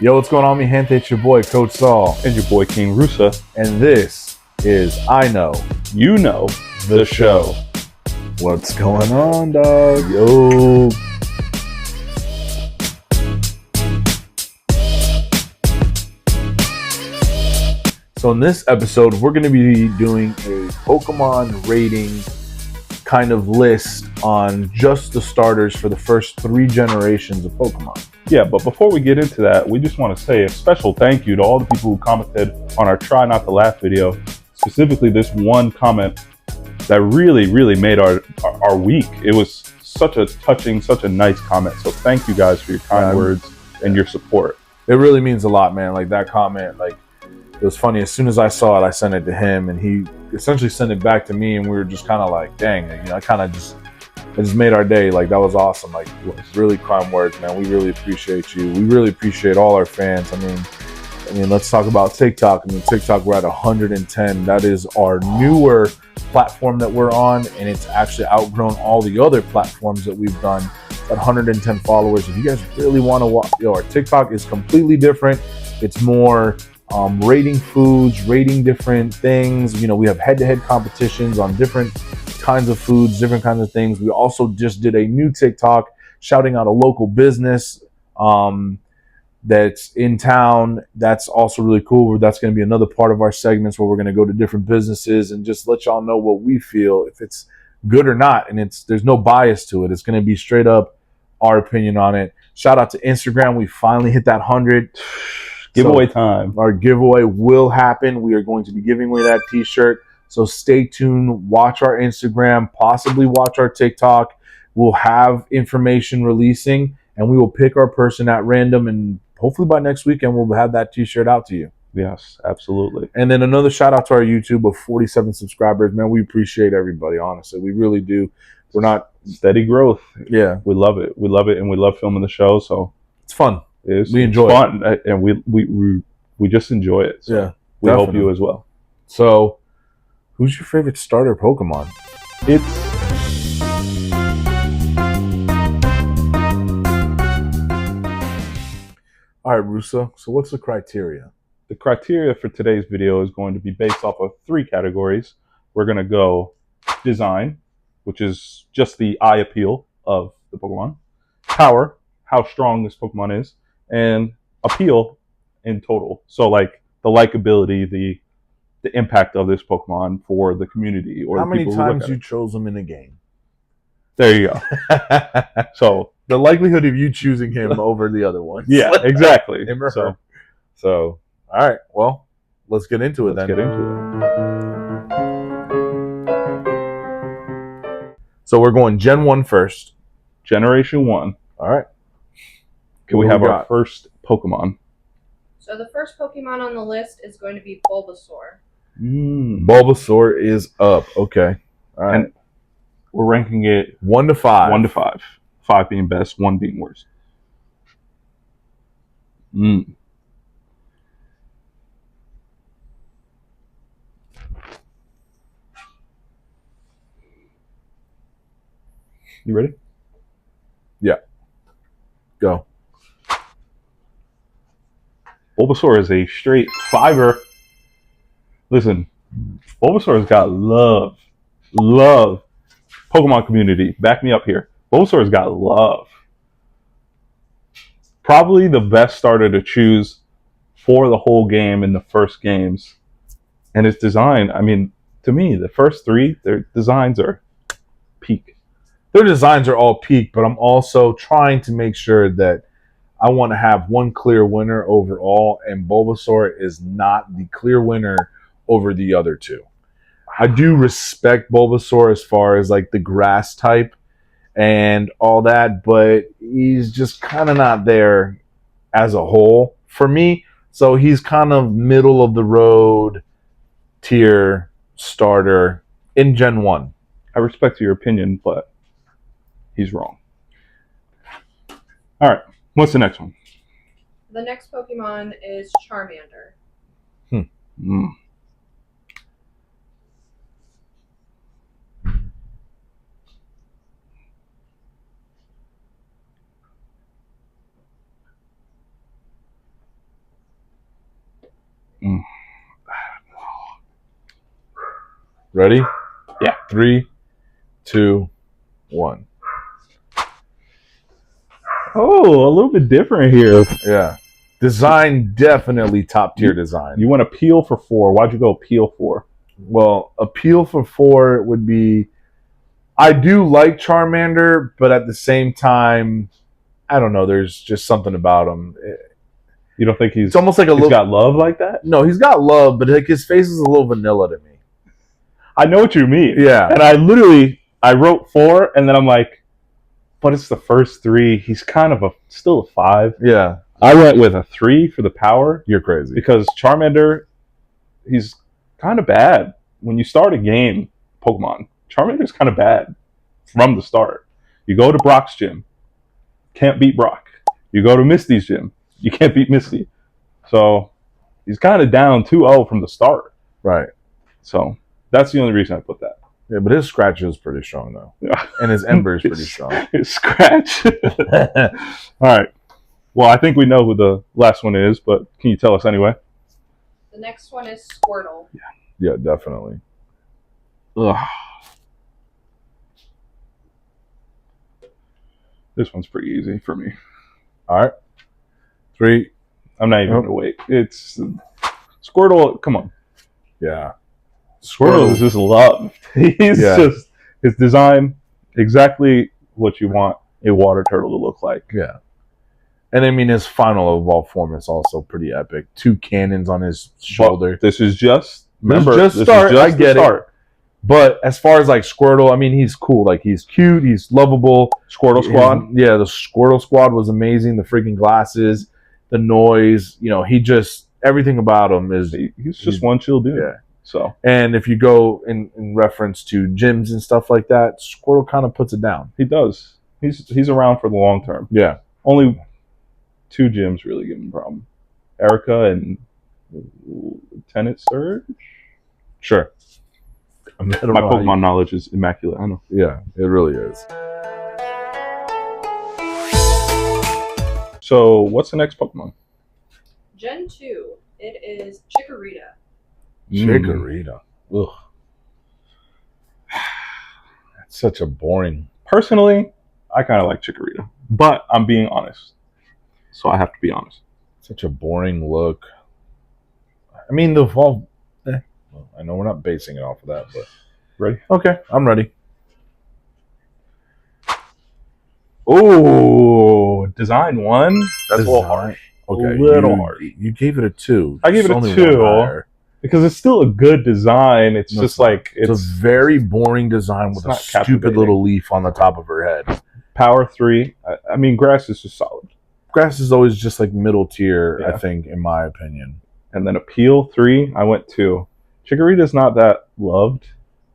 Yo, what's going on, mi gente? It's your boy, Coach Saul. And your boy, KingRoosa. And this is I Know, You Know, the show. What's going on, dog? Yo. So in this episode, we're going to be doing a Pokemon rating kind of list on just the starters for the first 3 generations of Pokemon. Yeah, but before we get into that, we just want to say a special thank you to all the people who commented on our Try Not to Laugh video. Specifically, this one comment that really made our week. It was such a touching, such a nice comment. So thank you guys for your kind words and your support. It really means a lot, man. Like that comment, like it was funny. As soon as I saw it, I sent it to him, and he essentially sent it back to me, and we were just kind of like, dang, you know, it just made our day. Like that was awesome. Like really kind words, man. We really appreciate you. We really appreciate all our fans. I mean, let's talk about TikTok. I mean, TikTok, we're at 110. That is our newer platform that we're on, and it's actually outgrown all the other platforms that we've done. At 110 followers. If you guys really want to watch, our TikTok is completely different. It's more rating foods, rating different things. You know, we have head-to-head competitions on different kinds of foods, different kinds of things. We also just did a new TikTok shouting out a local business that's in town. That's also really cool. That's going to be another part of our segments where we're going to go to different businesses and just let y'all know what we feel, if it's good or not. And there's no bias to it. It's going to be straight up our opinion on it. Shout out to Instagram. We finally hit that 100. Giveaway time. Our giveaway will happen. We are going to be giving away that t-shirt. So stay tuned. Watch our Instagram. Possibly watch our TikTok. We'll have information releasing, and we will pick our person at random. And hopefully by next weekend, we'll have that t-shirt out to you. Yes, absolutely. And then another shout out to our YouTube of 47 subscribers. Man, we appreciate everybody, honestly. We really do. We're not... Steady growth. Yeah. We love it. We love it, and we love filming the show. So it's fun. We enjoy it. Fun, and we just enjoy it. So yeah. We hope you as well. So, who's your favorite starter Pokemon? All right, Rusa. So what's the criteria? The criteria for today's video is going to be based off of 3 categories. We're going to go design, which is just the eye appeal of the Pokemon. Power, how strong this Pokemon is. And appeal in total. So like the likability, the impact of this Pokemon for the community. Or how the many people times you chose them in a game? There you go. So the likelihood of you choosing him over the other ones. Yeah, exactly. So all right, well, let's get into it. So we're going Gen 1 first. Generation 1. All right. Can we have our first Pokemon? So the first Pokemon on the list is going to be Bulbasaur. Bulbasaur is up. Okay. All right. And we're ranking it 1 to 5. 1 to 5. 5 being best, 1 being worst. You ready? Yeah. Go. Bulbasaur is a straight 5er. Listen, Bulbasaur has got love. Pokemon community, back me up here. Bulbasaur has got love. Probably the best starter to choose for the whole game in the first games. And its design, I mean, to me, the first 3, their designs are peak. Their designs are all peak, but I'm also trying to make sure that I want to have one clear winner overall, and Bulbasaur is not the clear winner over the other 2. I do respect Bulbasaur as far as like the grass type and all that, but he's just kind of not there as a whole for me. So he's kind of middle of the road tier starter in Gen 1. I respect your opinion, but he's wrong. All right, what's the next one? The next Pokemon is Charmander. Ready? Yeah. 3, 2, 1. Oh, a little bit different here. Yeah. Design, definitely top tier design. You went appeal for 4. Why'd you go appeal 4? Well, appeal for 4 would be, I do like Charmander, but at the same time, I don't know. There's just something about him. You don't think It's almost like he's got love like that? No, he's got love, but like his face is a little vanilla to me. I know what you mean. Yeah. And I wrote 4, and then I'm like, but it's the first 3. He's kind of still a 5. Yeah. I went with a 3 for the power. You're crazy. Because Charmander, he's kind of bad. When you start a game, Pokemon, Charmander's kind of bad from the start. You go to Brock's gym, can't beat Brock. You go to Misty's gym, you can't beat Misty. So he's kind of down 2-0 from the start. Right. So that's the only reason I put that. Yeah, but his scratch is pretty strong, though. Yeah. And his Ember is pretty strong. His scratch. All right. Well, I think we know who the last one is, but can you tell us anyway? The next one is Squirtle. Yeah, definitely. Ugh. This one's pretty easy for me. All right. 3. I'm not even going to wait. It's Squirtle. Come on. Yeah. Squirtle is just loved. He's just, his design, exactly what you want a water turtle to look like. Yeah. And I mean, his final evolved form is also pretty epic. 2 cannons on his shoulder. But this is just, remember, this this start. is just I get the start. it. But as far as like Squirtle, I mean, he's cool. Like, he's cute. He's lovable. Squirtle Squad. Yeah, the Squirtle Squad was amazing. The freaking glasses, the noise. You know, he just, everything about him is. He's just one chill dude. Yeah. So. And if you go in reference to gyms and stuff like that, Squirtle kind of puts it down. He does. He's around for the long term. Yeah. Only 2 gyms really give him a problem. Erica and Lieutenant Surge? Sure. My Pokemon knowledge is immaculate. I know. Yeah, it really is. So, what's the next Pokemon? Gen 2. It is Chikorita. Chikorita. Ugh. That's such a boring. Personally, I kind of like Chikorita, but I'm being honest, so I have to be honest. Such a boring look. I mean, the evolve. Well, I know we're not basing it off of that, but ready? Okay, I'm ready. Oh, design 1. That's a little harsh. Okay, a little harsh. You gave it a 2. I gave it a 2 because it's still a good design. It's just like it's a very boring design with a stupid little leaf on the top of her head. Power 3. I mean, grass is just solid. Grass is always just like middle tier, Yeah. I think, in my opinion. And then appeal 3. I went 2. Chikorita's not that loved.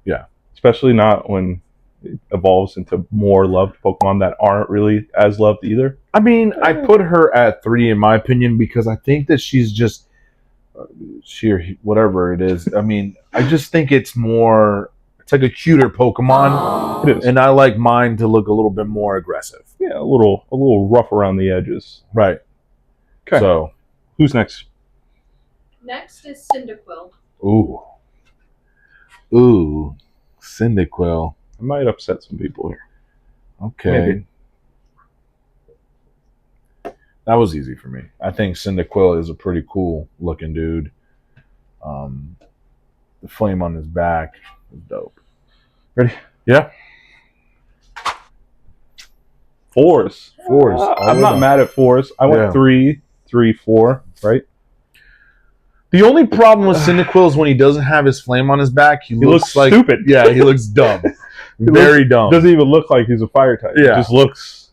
Yeah. Especially not when it evolves into more loved Pokemon that aren't really as loved either. I mean, I put her at 3 in my opinion because I think that she's just whatever it is. I mean, I just think it's like a cuter Pokemon. It is. And I like mine to look a little bit more aggressive. Yeah, a little rough around the edges. Right. Okay. So, who's next? Next is Cyndaquil. Ooh. Cyndaquil. I might upset some people here. Okay. Maybe. That was easy for me. I think Cyndaquil is a pretty cool looking dude. The flame on his back is dope. Ready? Yeah. 4s. I'm not mad at 4s. I went 3, 4, right? The only problem with Cyndaquil is when he doesn't have his flame on his back, he looks like stupid. Yeah, he looks dumb. Very dumb. Doesn't even look like he's a fire type. Yeah. It just looks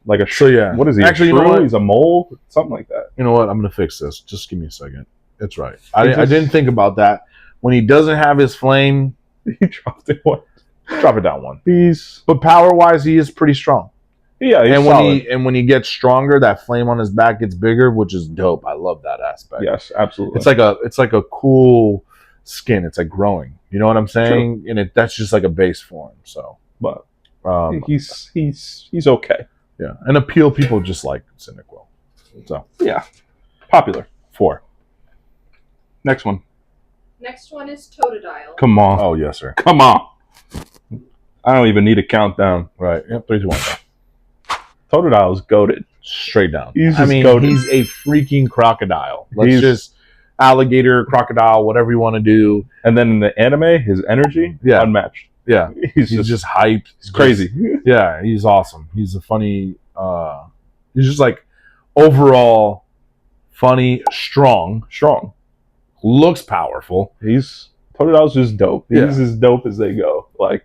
like a So yeah. What is he? Actually, you know what? He's a mole? Something like that. You know what? I'm gonna fix this. Just give me a second. It's right. I didn't think about that. When he doesn't have his flame, He dropped it one. drop it down 1. He's But power wise, he is pretty strong. Yeah, he's solid. When he gets stronger, that flame on his back gets bigger, which is dope. I love that aspect. Yes, absolutely. It's like a cool skin. It's like growing. You know what I'm saying? True. And that's just like a base for him. So, but he's okay. Yeah, and appeal people just like Cyndaquil. So yeah, popular. 4. Next one. Next one is Totodile. Come on. Oh yes, sir. Come on. I don't even need a countdown. Right. Yep. 3, 2, 1. Totodile's goated. Straight down. He's I just mean, goated. he's a freaking crocodile. Let's He's- just alligator, crocodile, whatever you want to do. And then in the anime, his energy, Yeah. unmatched. Yeah. He's He's just hyped. it's crazy. Yeah, he's awesome. He's a funny. He's just like overall funny, strong, Strong. looks powerful, Totodile's just dope. Yeah. He's as dope as they go. Like,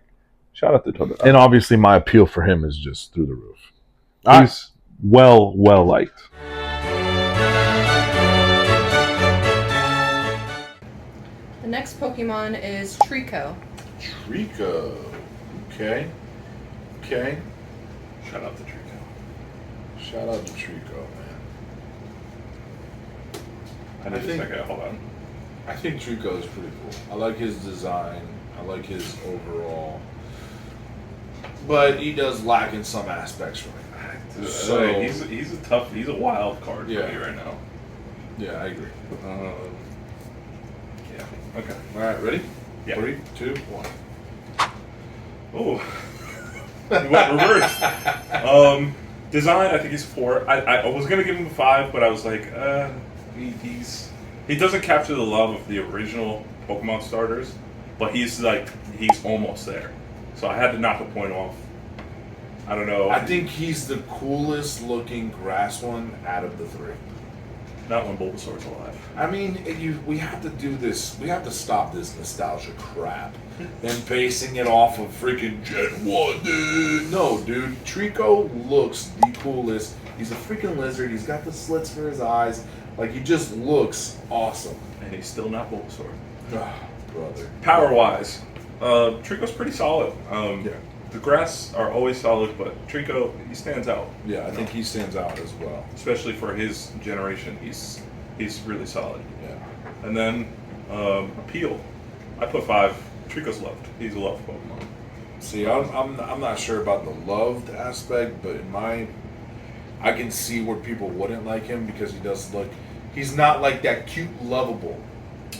shout out to Totodile. and obviously my appeal for him is just through the roof. He's well liked. The next Pokemon is Trico. Trico. Okay. Okay. Shout out to Trico. Shout out to Trico, man. I need I think- a second. Hold on. I think Trico is pretty cool. I like his design. I like his overall. But he does lack in some aspects for me. So- he's a wild card Yeah. for me right now. Yeah, I agree. Yeah. Okay. All right, ready? Yeah. 3, 2, 1. Oh, he went reverse. Design, I think he's 4. I was gonna give him a 5, but I was like, he doesn't capture the love of the original Pokemon starters, but he's almost there. So I had to knock a point off. I don't know. I think he's the coolest looking grass one out of the 3. Not when Bulbasaur's alive. I mean, we have to do this. We have to stop this nostalgia crap and basing it off of freaking Gen 1, dude. No, dude. Trico looks the coolest. He's a freaking lizard. He's got the slits for his eyes. Like, he just looks awesome. And he's still not Bulbasaur. Ah, brother. Power-wise, Trico's pretty solid. Yeah. The grass are always solid, but Trico, he stands out. Yeah, I think he stands out as well. Especially for his generation, he's really solid. Yeah. And then appeal, I put 5. Trico's loved. He's a loved Pokemon. See, I'm not sure about the loved aspect, but I can see where people wouldn't like him because he does look. He's not like that cute, lovable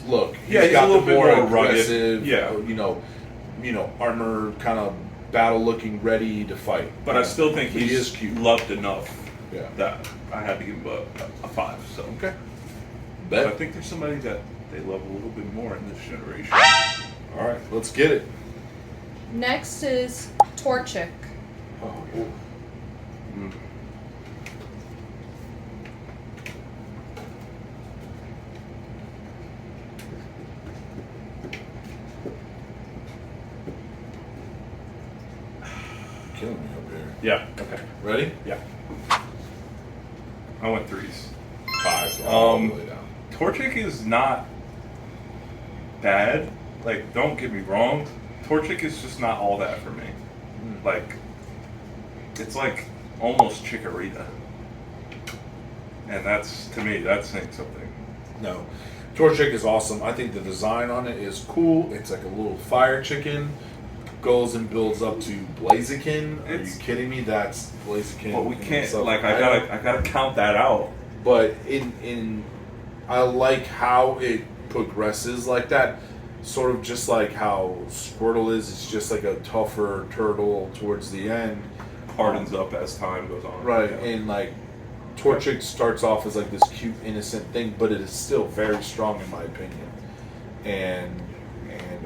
look. Yeah, he's a little bit more rugged. aggressive. Yeah. You know, armor kind of battle looking, ready to fight. But I still think He he's is cute. loved enough Yeah. that I had to give him a 5. So Okay. but I Bet. think there's somebody that they love a little bit more in this generation. All right, let's get it. Next is Torchic. Oh yeah. Mm. Killing me up here. Yeah. Okay. Ready? Yeah. I went 3s. 5. All the way down. Torchic is not bad. Like, don't get me wrong. Torchic is just not all that for me. Like, it's like almost Chikorita. And that's, to me, that's saying something. No. Torchic is awesome. I think the design on it is cool. It's like a little fire chicken. Goes and builds up to Blaziken. Are you kidding me? That's Blaziken. But we in can't, itself. like, I gotta count that out. But I like how it progresses like that. Sort of just like how Squirtle is. It's just like a tougher turtle towards the end. Hardens up as time goes on. Right, Yeah. and like Torchic starts off as like this cute, innocent thing, but it is still very strong in my opinion. And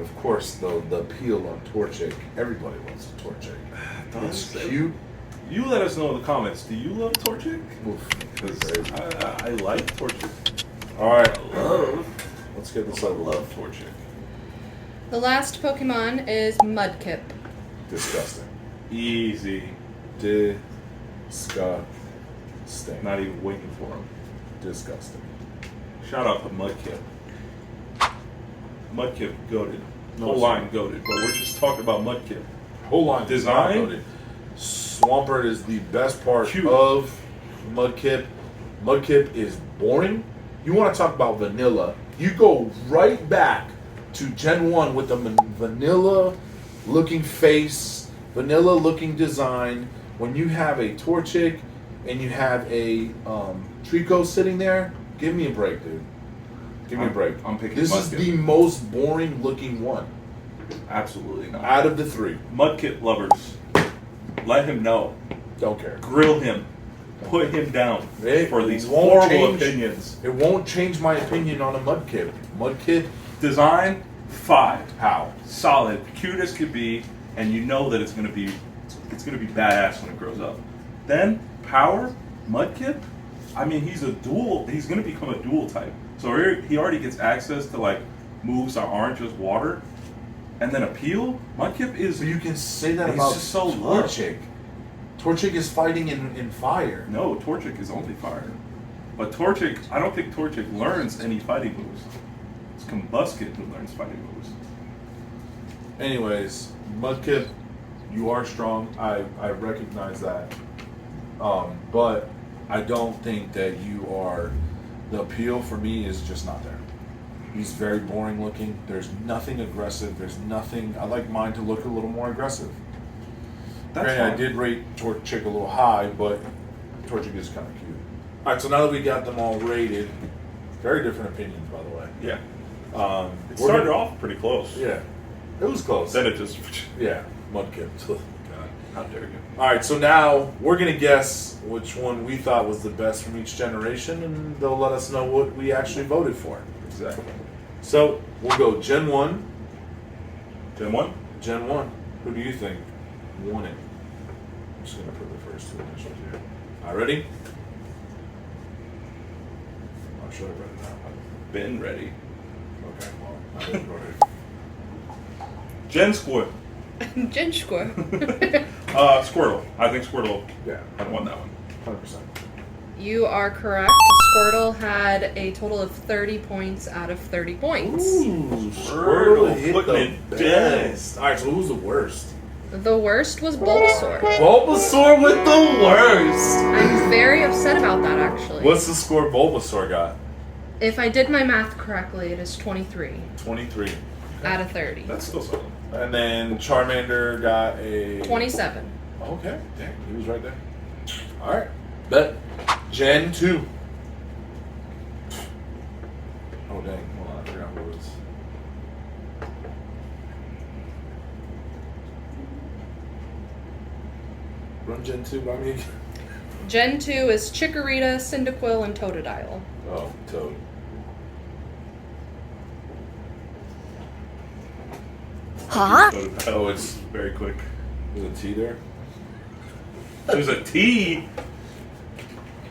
of course the appeal on Torchic, everybody loves the Torchic. It's cute. You let us know in the comments. Do you love Torchic? Oof. Because I like Torchic. All right, let's get this I over with. love Torchic. The last Pokemon is Mudkip. Disgusting. Easy. Disgusting. Not even waiting for him. Disgusting. Shout out to Mudkip. Mudkip goated. No, Whole sir. line goated, but we're just talking about Mudkip. Whole line Design? loaded. Swampert is the best part Cute. of Mudkip. Mudkip is boring. You want to talk about vanilla? You go right back to Gen 1 with the vanilla looking face, vanilla looking design. When you have a Torchic and you have a Trico sitting there, give me a break, dude. Give me a break. I'm picking This is Mudkip. the most boring looking one Absolutely not. out of the three. Mudkip lovers, let him know. Don't care. Grill him. Put him down It for these won't horrible change. opinions. It won't change my opinion on a Mudkip. Mudkip, Design 5. how? Solid, cute as could be, and you know that it's gonna be badass when it grows up. Then power, Mudkip. I mean, he's gonna become a dual type. So he already gets access to like moves that aren't just water, and then appeal. Mudkip is. So you can say that He's about just so low. Torchic. Torchic is fighting in fire. No, Torchic is only fire. But Torchic, I don't think Torchic learns any fighting moves. It's Combusket who learns fighting moves. Anyways, Mudkip, you are strong. I recognize that. But I don't think that you are. The appeal for me is just not there. He's very boring looking. There's nothing aggressive. There's nothing. I like mine to look a little more aggressive. Granted, I did rate Torchic a little high, but Torchic is kind of cute. All right, so now that we got them all rated, very different opinions, by the way. Yeah. It we're started gonna- off pretty close. Yeah, it was close. Then it just. Yeah, Mudkip. God, how dare you? All right, so now we're gonna guess which one we thought was the best from each generation, and they'll let us know what we actually voted for. Exactly. So we'll go Gen 1. Gen 1? Gen 1. Who do you think won it? I'm just gonna put the first two initials here. All right, ready? I'm sure I read it now. Been ready. Okay, well, I didn't go ahead. Gen Squirtle. Gingerscore. Squirtle. I think Squirtle Yeah, had won that one. 100%. You are correct. Squirtle had a total of 30 points out of 30 points. Ooh, Squirtle hit putting the it down. best. All right, so who's the worst? The worst was Bulbasaur. Bulbasaur with the worst. I'm very upset about that, actually. What's the score Bulbasaur got? If I did my math correctly, it is 23 23. out of 30. That's still solid. And then Charmander got a 27. Okay, dang, he was right there. All right, bet. Gen 2. Oh dang, hold on, I forgot what it was. Run Gen 2 by me again. Gen 2 is Chikorita, Cyndaquil, and Totodile. Oh, Toad. Huh? Oh, it's very quick. there's a T there. There's a T.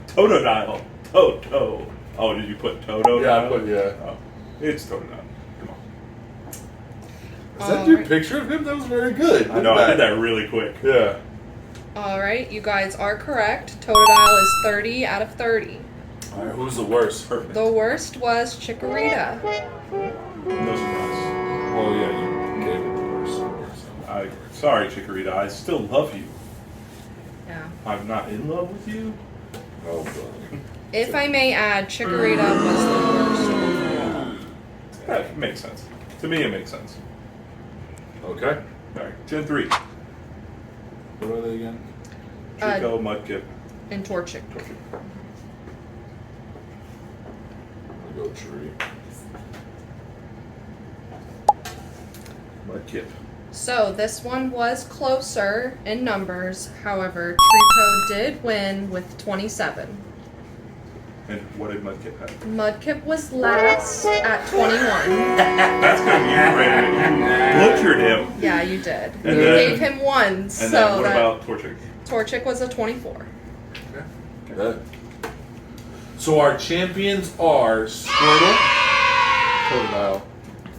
Totodile. Toto. Oh, did you put Toto? Yeah, I put yeah. Oh, it's Totodile. Come on. Is that your picture of him? That was very good. I know. I did that really quick. Yeah. Alright, you guys are correct. Totodile is 30 out of 30. All right, who's the worst? Perfect. The worst was Chikorita. No surprise. Oh yeah, you gave it the worst. Sorry, Chikorita. I still love you. Yeah. I'm not in love with you. Oh, boy. If I may add, Chikorita was the worst. That makes sense. To me, it makes sense. Okay. All right. Gen 3. What are they again? Trico, Mudkip, And Torchic. Torchic. I'm gonna go tree. Mudkip. So this one was closer in numbers. However, Trico did win with 27. And what did Mudkip have? Mudkip was last at 21. That's because you butchered him. Yeah, you did. And You then- gave him one, And so then what that about Torchic? Torchic was a 24. Good. So our champions are Squirtle, Totodile,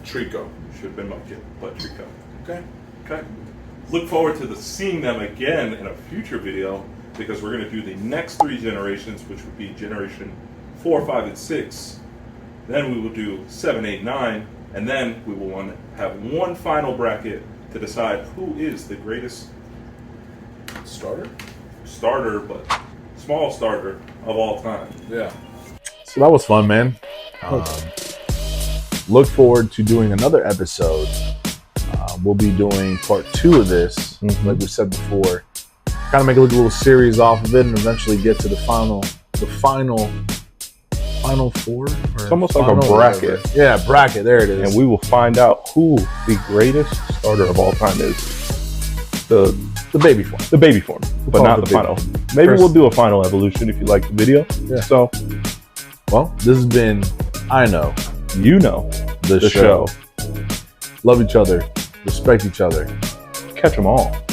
Trico. Should have been Mudkip, but Trico. Okay. Okay. Look forward to seeing them again in a future video because we're going to do the next 3 generations, which would be generation 4, 5, and 6. Then we will do 7, 8, 9, and then we will want to have one final bracket to decide who is the greatest Starter? starter, but small starter of all time. Yeah. So that was fun, man. Look forward to doing another episode. We'll be doing part 2 of this, like we said before. Kind of make a little series off of it, and eventually get to the final Final four? It's almost like a bracket. Whatever. Yeah, bracket. There it is. And we will find out who the greatest starter of all time is. The baby form. The baby form, but not the final. Maybe Chris. we'll do a final evolution if you like the video. Yeah. So, well, this has been I Know you know the show. Love each other. Respect each other. Catch them all.